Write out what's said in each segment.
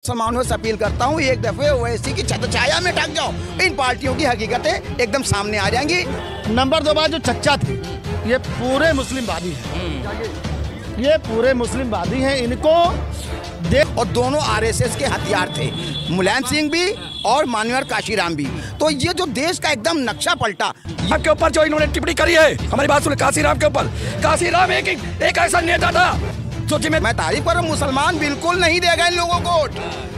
मुसलमानों से अपील करता हूँ, एक दफे ओवैसी की छत्रछाया में ढक जाओ। इन पार्टियों की हकीकतें एकदम सामने आ जाएंगी। नंबर 2 बात, जो चच्चा थे ये पूरे मुस्लिमवादी हैं, ये पूरे मुस्लिमवादी हैं। इनको और दोनों आरएसएस के हथियार थे, मुलायम सिंह भी और माननीय काशीराम भी। तो ये जो देश का एकदम नक्शा पलटा के ऊपर जो इन्होंने टिप्पणी करी है, हमारी बात सुने, काशीराम के ऊपर। काशीराम एक ऐसा नेता था जो मैं तारीफ कर रहा हूँ, मुसलमान बिल्कुल नहीं देगा इन लोगों को वोट,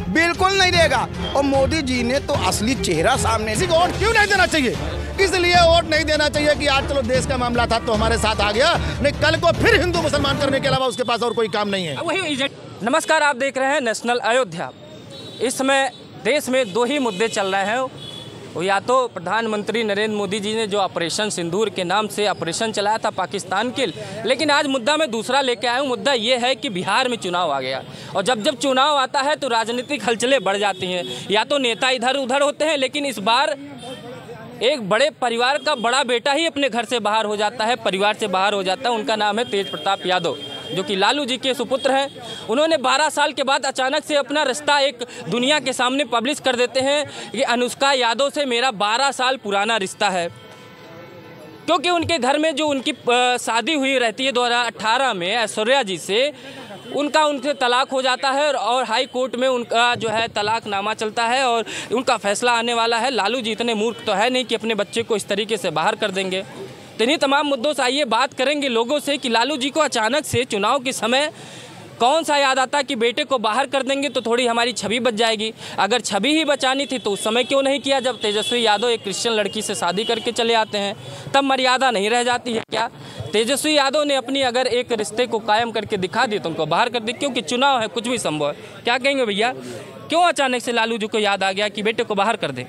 बिल्कुल नहीं देगा। और मोदी जी ने तो असली चेहरा सामने। किसी को वोट क्यों नहीं देना चाहिए? इसलिए वोट नहीं देना चाहिए कि आज चलो देश का मामला था तो हमारे साथ आ गया, नहीं कल को फिर हिंदू मुसलमान करने के अलावा उसके पास और कोई काम नहीं है। नमस्कार, आप देख रहे हैं नेशनल अयोध्या। इस समय देश में दो ही मुद्दे चल रहे हैं। या तो प्रधानमंत्री नरेंद्र मोदी जी ने जो ऑपरेशन सिंदूर के नाम से ऑपरेशन चलाया था पाकिस्तान के, लेकिन आज मुद्दा मैं दूसरा लेके आया हूँ। मुद्दा ये है कि बिहार में चुनाव आ गया, और जब जब चुनाव आता है तो राजनीतिक हलचलें बढ़ जाती हैं। या तो नेता इधर उधर होते हैं, लेकिन इस बार एक बड़े परिवार का बड़ा बेटा ही अपने घर से बाहर हो जाता है, परिवार से बाहर हो जाता है। उनका नाम है तेज प्रताप यादव, जो कि लालू जी के सुपुत्र हैं। उन्होंने 12 साल के बाद अचानक से अपना रिश्ता एक दुनिया के सामने पब्लिश कर देते हैं कि अनुष्का यादव से मेरा 12 साल पुराना रिश्ता है। क्योंकि उनके घर में जो उनकी शादी हुई रहती है 2018 में ऐश्वर्या जी से, उनसे तलाक हो जाता है और हाई कोर्ट में उनका जो है तलाकनामा चलता है और उनका फैसला आने वाला है। लालू जी इतने मूर्ख तो है नहीं कि अपने बच्चे को इस तरीके से बाहर कर देंगे। तो इन्हीं तमाम मुद्दों से आइए बात करेंगे लोगों से कि लालू जी को अचानक से चुनाव के समय कौन सा याद आता कि बेटे को बाहर कर देंगे तो थोड़ी हमारी छवि बच जाएगी। अगर छवि ही बचानी थी तो उस समय क्यों नहीं किया, जब तेजस्वी यादव एक क्रिश्चियन लड़की से शादी करके चले आते हैं, तब मर्यादा नहीं रह जाती है क्या? तेजस्वी यादव ने अपनी अगर एक रिश्ते को कायम करके दिखा दी तो उनको बाहर कर दी, क्योंकि चुनाव है, कुछ भी संभव है। क्या कहेंगे भैया, क्यों अचानक से लालू जी को याद आ गया कि बेटे को बाहर कर दें?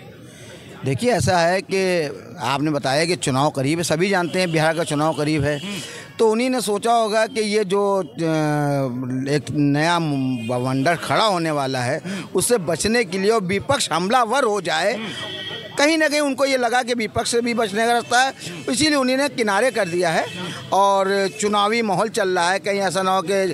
देखिए, ऐसा है कि आपने बताया कि चुनाव करीब है, सभी जानते हैं बिहार का चुनाव करीब है, तो उन्हीं ने सोचा होगा कि ये जो एक नया बवंडर खड़ा होने वाला है उससे बचने के लिए और विपक्ष हमलावर हो जाए, कहीं ना कहीं उनको ये लगा कि विपक्ष से भी बचने का रास्ता है, इसीलिए उन्होंने किनारे कर दिया है। और चुनावी माहौल चल रहा है, कहीं ऐसा ना हो कि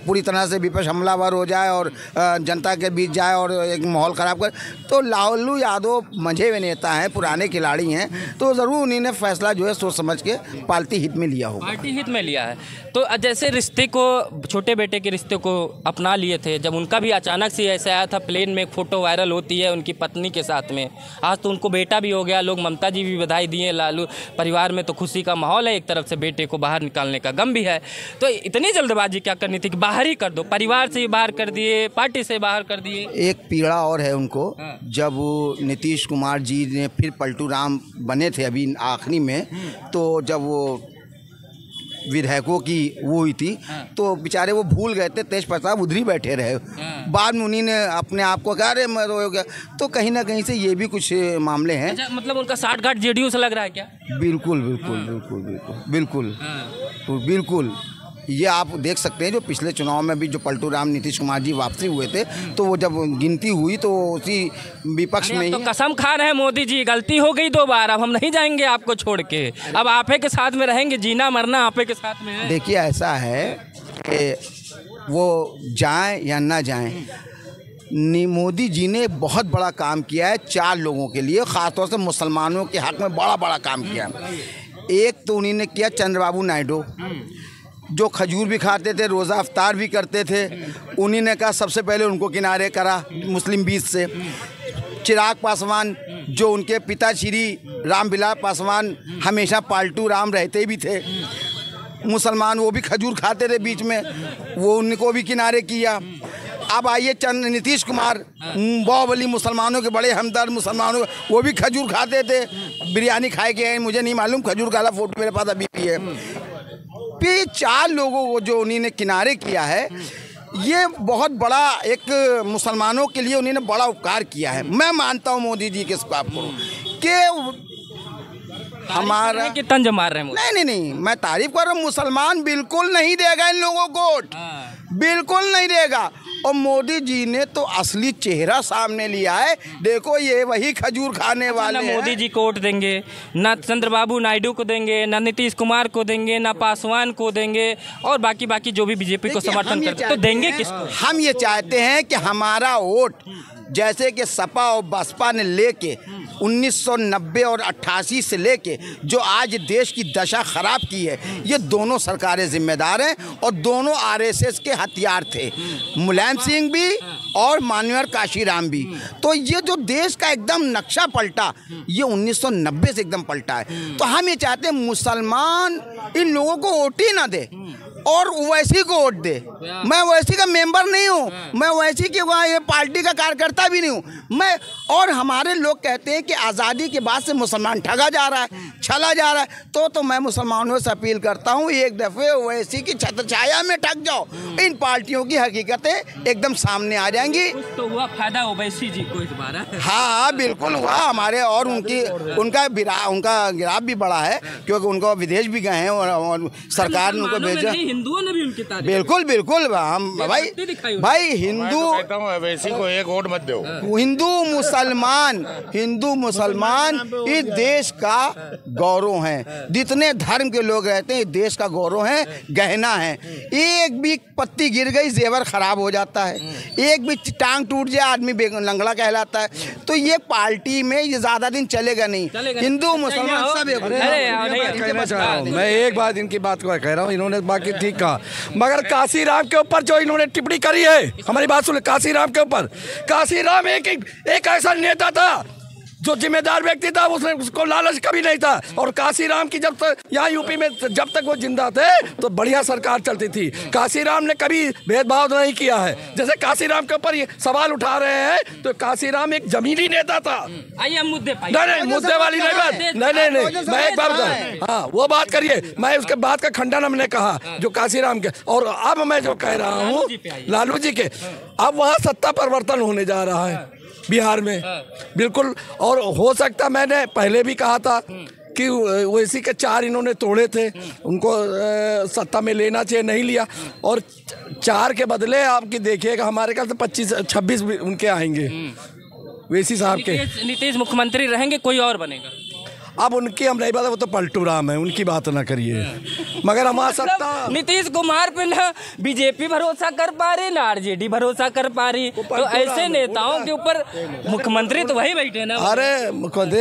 पूरी तरह से विपक्ष हमलावर हो जाए और जनता के बीच जाए और एक माहौल ख़राब कर। तो लालू यादव मंझे हुए नेता हैं, पुराने खिलाड़ी हैं, तो ज़रूर उन्होंने फैसला जो है सोच समझ के पार्टी हित में लिया होगा। पार्टी हित में लिया है। तो जैसे रिश्ते को, छोटे बेटे के रिश्ते को अपना लिए थे, जब उनका भी अचानक से ऐसा आया था, प्लेन में एक फ़ोटो वायरल होती है उनकी पत्नी के साथ में, आज तो उनको बेटा भी हो गया। लोग ममता जी भी बधाई दिए, लालू परिवार में तो खुशी का माहौल है, एक तरफ से बेटे को बाहर निकालने का गम भी है। तो इतनी जल्दबाजी क्या करनी थी कि बाहर ही कर दो? परिवार से ही बाहर कर दिए, पार्टी से बाहर कर दिए। एक पीड़ा और है उनको, जब नीतीश कुमार जी ने फिर पलटू राम बने थे अभी आखिरी में, तो जब वो विधायकों की वो हुई थी तो बेचारे वो भूल गए थे, तेज प्रताप उधर ही बैठे रहे। बाद में उन्हीं ने अपने आप को कहा अरे मैं हो गया। तो कहीं ना कहीं से ये भी कुछ मामले हैं। अच्छा, मतलब उनका 60 घाट जेडीयू से लग रहा है क्या? बिल्कुल बिल्कुल बिल्कुल बिल्कुल बिल्कुल तो बिल्कुल ये आप देख सकते हैं, जो पिछले चुनाव में भी जो पलटू राम नीतीश कुमार जी वापसी हुए थे, तो वो जब गिनती हुई तो उसी विपक्ष में ही तो कसम खा रहे हैं मोदी जी, गलती हो गई 2 बार, अब हम नहीं जाएंगे आपको छोड़ के, अब आपे के साथ में रहेंगे, जीना मरना आपे के साथ में है। देखिए, ऐसा है कि वो जाएं या ना जाएं, मोदी जी ने बहुत बड़ा काम किया है 4 लोगों के लिए, ख़ासतौर से मुसलमानों के हक़ में बड़ा काम किया है। एक तो उन्होंने किया चंद्रबाबू नायडू, जो खजूर भी खाते थे, रोज़ा अफ्तार भी करते थे, उन्हीं ने कहा सबसे पहले उनको किनारे करा मुस्लिम बीच से। चिराग पासवान, जो उनके पिता श्री रामविलास पासवान हमेशा पालतू राम रहते भी थे, मुसलमान, वो भी खजूर खाते थे बीच में, वो उनको भी किनारे किया। अब आइए नीतीश कुमार, बाहुबली, मुसलमानों के बड़े हमदर्द, मुसलमानों, वो भी खजूर खाते थे, बिरयानी खाए के मुझे नहीं मालूम, खजूर खाला फोटो मेरे पास अभी भी है। ये 4 लोगों को जो उन्होंने किनारे किया है, ये बहुत बड़ा एक मुसलमानों के लिए उन्होंने बड़ा उपकार किया है। मैं मानता हूँ मोदी जी के इस बात को कि हमारा कि तंज मार रहे हैं। नहीं, मैं तारीफ कर रहा हूँ। मुसलमान बिल्कुल नहीं देगा इन लोगों को वोट, बिल्कुल नहीं देगा। और मोदी जी ने तो असली चेहरा सामने लिया है। देखो ये वही खजूर खाने वाले ना मोदी जी को वोट देंगे, ना चंद्रबाबू नायडू को देंगे, ना नीतीश कुमार को देंगे, ना पासवान को देंगे और बाकी जो भी बीजेपी को समर्थन करते हैं, तो देंगे किसको? हम ये चाहते हैं कि हमारा वोट जैसे कि सपा और बसपा ने लेके 1990 और 88 से लेके जो आज देश की दशा खराब की है, ये दोनों सरकारें जिम्मेदार हैं और दोनों आरएसएस के हथियार थे, मुलायम सिंह भी और माननीय काशीराम भी। तो ये जो देश का एकदम नक्शा पलटा, ये 1990 से एकदम पलटा है। तो हम ये चाहते हैं मुसलमान इन लोगों को वोट ही ना दे और ओवैसी को वोट दे। मैं ओवैसी का मेंबर नहीं हूँ, मैं ओवैसी की वहाँ ये पार्टी का कार्यकर्ता भी नहीं हूँ मैं। और हमारे लोग कहते हैं कि आज़ादी के बाद से मुसलमान ठगा जा रहा है, छला जा रहा है। तो मैं मुसलमानों से अपील करता हूँ, एक दफ़े ओवैसी की छत्र छाया में ठग जाओ, इन पार्टियों की हकीकतें एकदम सामने आ जाएंगी। तो हुआ फायदा ओवैसी जी को इस बार? हाँ बिल्कुल हुआ हमारे, और उनका गिराव भी बड़ा है क्योंकि उनको विदेश भी गए हैं और सरकार ने उनको भेजा। हिंदुओं ने भी उनकी तारीफ। बिल्कुल हम भाई हिंदू ओवैसी को एक वोट मत दो। हिंदू मुसलमान इस देश का गौरव हैं। जितने धर्म के लोग रहते हैं, देश का गौरव है, गहना है। एक भी पत्ती गिर गई जेवर खराब हो जाता है, एक भी टांग टूट जाए आदमी लंगड़ा कहलाता है। तो ये पार्टी में ये ज्यादा दिन चलेगा नहीं। हिंदू मुसलमान सब कहना चाह रहा हूँ मैं, एक बात इनकी बात को कह रहा हूँ, इन्होंने बाकी ठीक कहा, मगर काशीराम के ऊपर जो इन्होंने टिप्पणी करी है, हमारी बात सुन, काशीराम के ऊपर, काशीराम एक ऐसा नेता था जो जिम्मेदार व्यक्ति था, उसको लालच कभी नहीं था। और काशीराम की जब तक यहाँ यूपी में जब तक वो जिंदा थे तो बढ़िया सरकार चलती थी। काशीराम ने कभी भेदभाव नहीं किया है। जैसे काशीराम के ऊपर ये सवाल उठा रहे हैं, तो काशीराम एक जमीनी नेता था। आइए मुद्दे पर। नहीं मुद्दे वाली नहीं बात, नहीं मैं एक बात बताऊं, हाँ वो बात करिए, मैं उसके बात का खंडन हमने कहा जो काशीराम के। और अब मैं जो कह रहा हूँ लालू जी के, अब वहाँ सत्ता परिवर्तन होने जा रहा है बिहार में, बिल्कुल। और हो सकता, मैंने पहले भी कहा था कि ओवैसी के 4 इन्होंने तोड़े थे, उनको सत्ता में लेना चाहिए, नहीं लिया। और 4 के बदले आपकी देखिएगा हमारे ख्याल से 25-26 उनके आएंगे ओवैसी साहब के। नीतीश मुख्यमंत्री रहेंगे, कोई और बनेगा? अब उनकी हम नहीं बात, वो तो पलटू राम है, उनकी बात ना करिए। मगर हमारा सत्ता नीतीश कुमार पे ना बीजेपी भरोसा कर पा रही, ना आरजेडी भरोसा कर पा रही। तो ऐसे नेताओं के ऊपर मुख्यमंत्री तो वही बैठे ना। अरे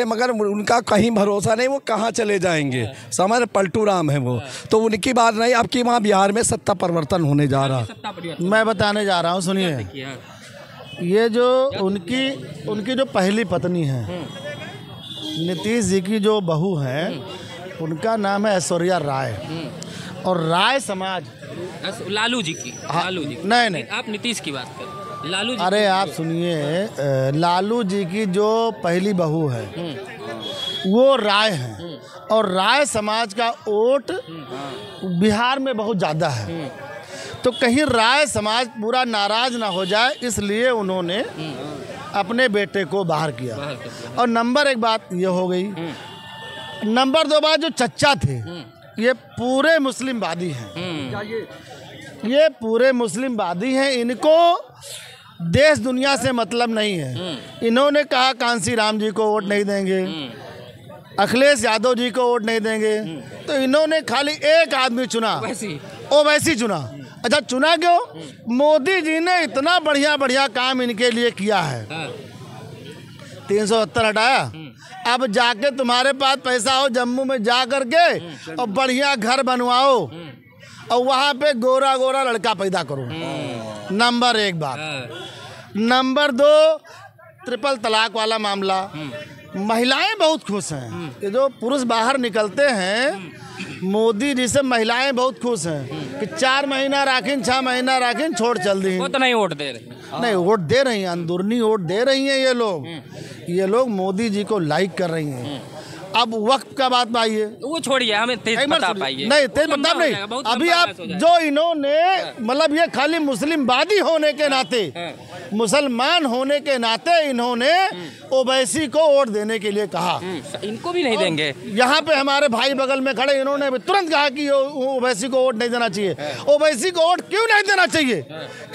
मगर उनका कहीं भरोसा नहीं, वो कहाँ चले जाएंगे, समझ, पलटू राम है वो। तो उनकी बात नहीं, अब की वहाँ बिहार में सत्ता परिवर्तन होने जा रहा। मैं बताने जा रहा हूँ, सुनिए। ये जो उनकी जो पहली पत्नी है, नीतीश जी की जो बहू है, उनका नाम है ऐश्वर्या राय। और राय समाज लालू जी की, लालू जी नहीं, आप नीतीश की बात कर, लालू जी। अरे आप सुनिए, लालू जी की जो पहली बहू है वो राय है, और राय समाज का वोट बिहार में बहुत ज़्यादा है। तो कहीं राय समाज पूरा नाराज ना हो जाए, इसलिए उन्होंने अपने बेटे को बाहर किया। और नंबर 1 बात ये हो गई। नंबर 2 बात, जो चच्चा थे ये पूरे मुस्लिमवादी हैं, ये पूरे मुस्लिमवादी हैं। इनको देश दुनिया से मतलब नहीं है। इन्होंने कहा कांसी राम जी को वोट नहीं देंगे, अखिलेश यादव जी को वोट नहीं देंगे। तो इन्होंने खाली एक आदमी चुना, ओवैसी चुना। अच्छा, चुना क्यों? मोदी जी ने इतना बढ़िया काम इनके लिए किया है। 370 हटाया, अब जाके तुम्हारे पास पैसा हो, जम्मू में जा करके और बढ़िया घर बनवाओ और वहाँ पे गोरा लड़का पैदा करो। नंबर 1 बात। नंबर 2, ट्रिपल तलाक वाला मामला। महिलाएं बहुत खुश हैं, ये जो पुरुष बाहर निकलते हैं, मोदी जी से महिलाएं बहुत खुश हैं कि 4 महीना राखिन, 6 महीना राखिन, छोड़ चल दी। वो तो नहीं वोट दे रही, नहीं वोट दे रही हैं, अंदरूनी वोट दे रही हैं। ये लोग मोदी जी को लाइक कर रही हैं। अब वक्त का बात पाइए, वो छोड़िए, हमें तेज बता पाइए। नहीं, तेज बता नहीं। अभी आप जो इन्होंने मतलब ये खाली मुस्लिमवादी होने के नाते मुसलमान होने के नाते इन्होंने ओवैसी को वोट देने के लिए कहा। इनको भी नहीं देंगे। यहाँ पे हमारे भाई बगल में खड़े, इन्होंने तुरंत कहा कि ओवैसी को वोट नहीं देना चाहिए। ओवैसी को वोट क्यों नहीं देना चाहिए?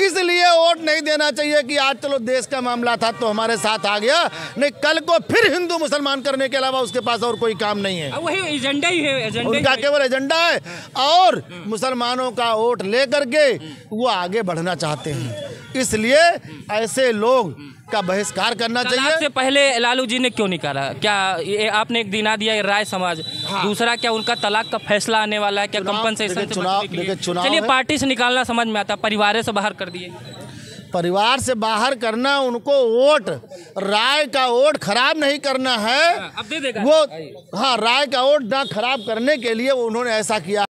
इसलिए वोट नहीं देना चाहिए कि आज चलो देश का मामला था तो हमारे साथ आ गया, नहीं कल को फिर हिंदू मुसलमान करने के अलावा उसके पास और कोई काम नहीं है। वही एजेंडा ही है, उनका केवल एजेंडा है और मुसलमानों का वोट लेकर के वो आगे बढ़ना चाहते हैं। इसलिए ऐसे लोग का बहिष्कार करना चाहिए। से पहले लालू जी ने क्यों निकाला? क्या ये आपने एक दिना दिया राय समाज, दूसरा क्या उनका तलाक का फैसला आने वाला है? क्या कंपनसेशन? चलिए पार्टी से निकालना समझ में आता, परिवार से बाहर कर दिए। परिवार से बाहर करना, उनको वोट, राय का वोट खराब नहीं करना है। अब दे देगा वो, हाँ, राय का वोट ना खराब करने के लिए उन्होंने ऐसा किया।